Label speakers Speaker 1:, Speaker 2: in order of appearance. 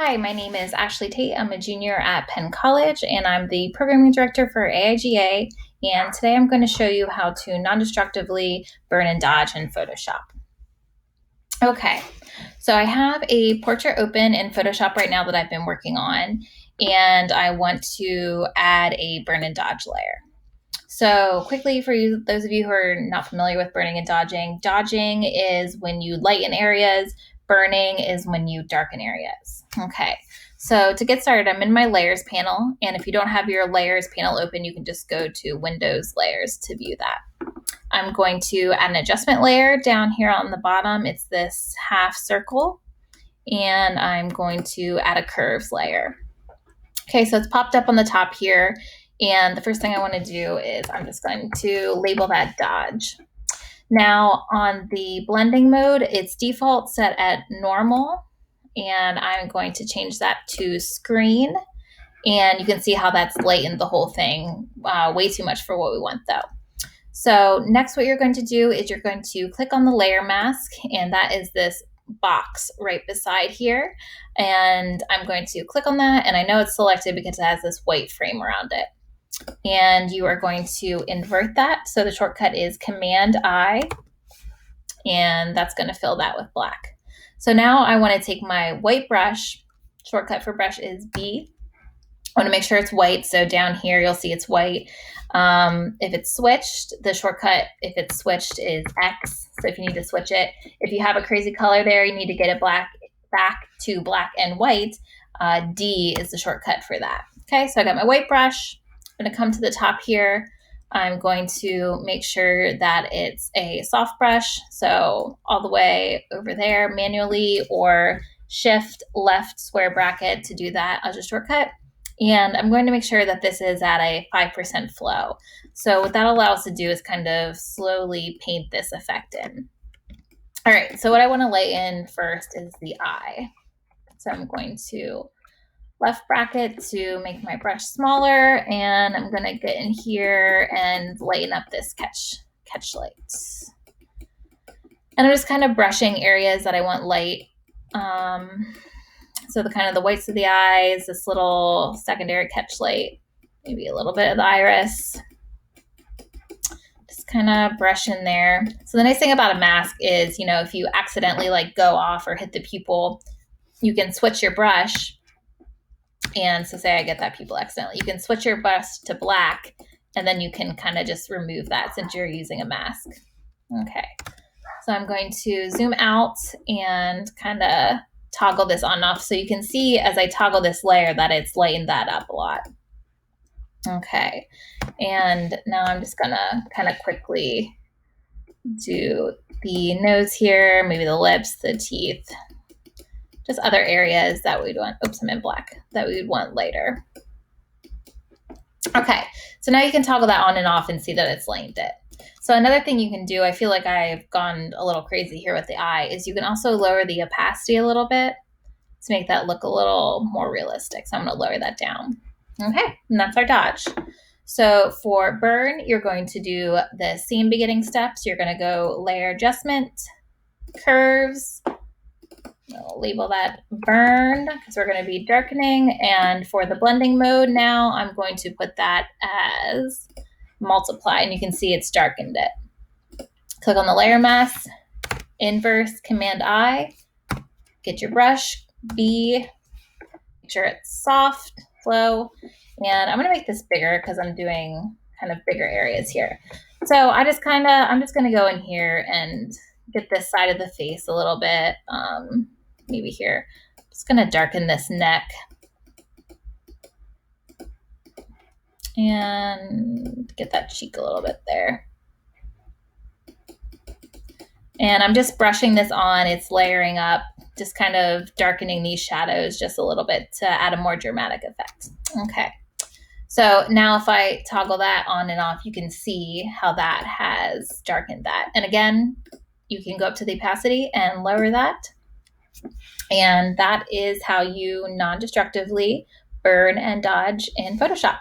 Speaker 1: Hi, my name is Ashley Tate. I'm a junior at Penn College and I'm the programming director for AIGA. And today I'm going to show you how to non-destructively burn and dodge in Photoshop. Okay, so I have a portrait open in Photoshop right now that I've been working on, and I want to add a burn and dodge layer. So quickly for you, those of you who are not familiar with burning and dodging is when you lighten areas, burning is when you darken areas. Okay, so to get started, I'm in my layers panel, and if you don't have your layers panel open, you can just go to Windows Layers to view that. I'm going to add an adjustment layer down here on the bottom. It's this half circle, and I'm going to add a curves layer. Okay, so it's popped up on the top here. And the first thing I want to do is I'm just going to label that dodge. Now on the blending mode, it's default set at normal, and I'm going to change that to screen. And you can see how that's lightened the whole thing, way too much for what we want though. So next what you're going to do is you're going to click on the layer mask, and that is this box right beside here. And I'm going to click on that, and I know it's selected because it has this white frame around it. And you are going to invert that. So the shortcut is Command-I, and that's going to fill that with black. So now I want to take my white brush, shortcut for brush is B. I want to make sure it's white, so down here you'll see it's white. If it's switched, the shortcut, if it's switched, is X, so if you need to switch it. If you have a crazy color there, you need to get it back to black and white, D is the shortcut for that. Okay, so I got my white brush. I'm going to come to the top here. I'm going to make sure that it's a soft brush, so all the way over there manually, or shift left square bracket to do that as a shortcut. And I'm going to make sure that this is at a 5% flow. So what that allows us to do is kind of slowly paint this effect in. All right, so what I want to lay in first is the eye. So I'm going to left bracket to make my brush smaller, and I'm going to get in here and lighten up this catch light. And I'm just kind of brushing areas that I want light. So the kind of the whites of the eyes, this little secondary catch light, maybe a little bit of the iris. Just kind of brush in there. So the nice thing about a mask is, if you accidentally go off or hit the pupil, you can switch your brush. And so say I get that pupil accidentally, you can switch your brush to black, and then you can kind of just remove that since you're using a mask. Okay, so I'm going to zoom out and kind of toggle this on and off, so you can see as I toggle this layer that it's lightened that up a lot. Okay, and now I'm just gonna kind of quickly do the nose here, maybe the lips, the teeth, just other areas that we'd want, oops, I'm in black, that we would want later. Okay, so now you can toggle that on and off and see that it's lightened it. So another thing you can do, I feel like I've gone a little crazy here with the eye, is you can also lower the opacity a little bit to make that look a little more realistic. So I'm going to lower that down. Okay, and that's our dodge. So for burn, you're going to do the same beginning steps. You're going to go layer adjustment, curves, I'll label that burn because we're going to be darkening. And for the blending mode now, I'm going to put that as multiply, and you can see it's darkened it. Click on the layer mask, inverse, Command-I, get your brush, B, make sure it's soft, flow, and I'm going to make this bigger because I'm doing kind of bigger areas here. So I'm just going to go in here and get this side of the face a little bit, maybe here. I'm just going to darken this neck and get that cheek a little bit there. And I'm just brushing this on, it's layering up, just kind of darkening these shadows just a little bit to add a more dramatic effect. Okay, so now if I toggle that on and off, you can see how that has darkened that. And again, you can go up to the opacity and lower that. And that is how you non-destructively burn and dodge in Photoshop.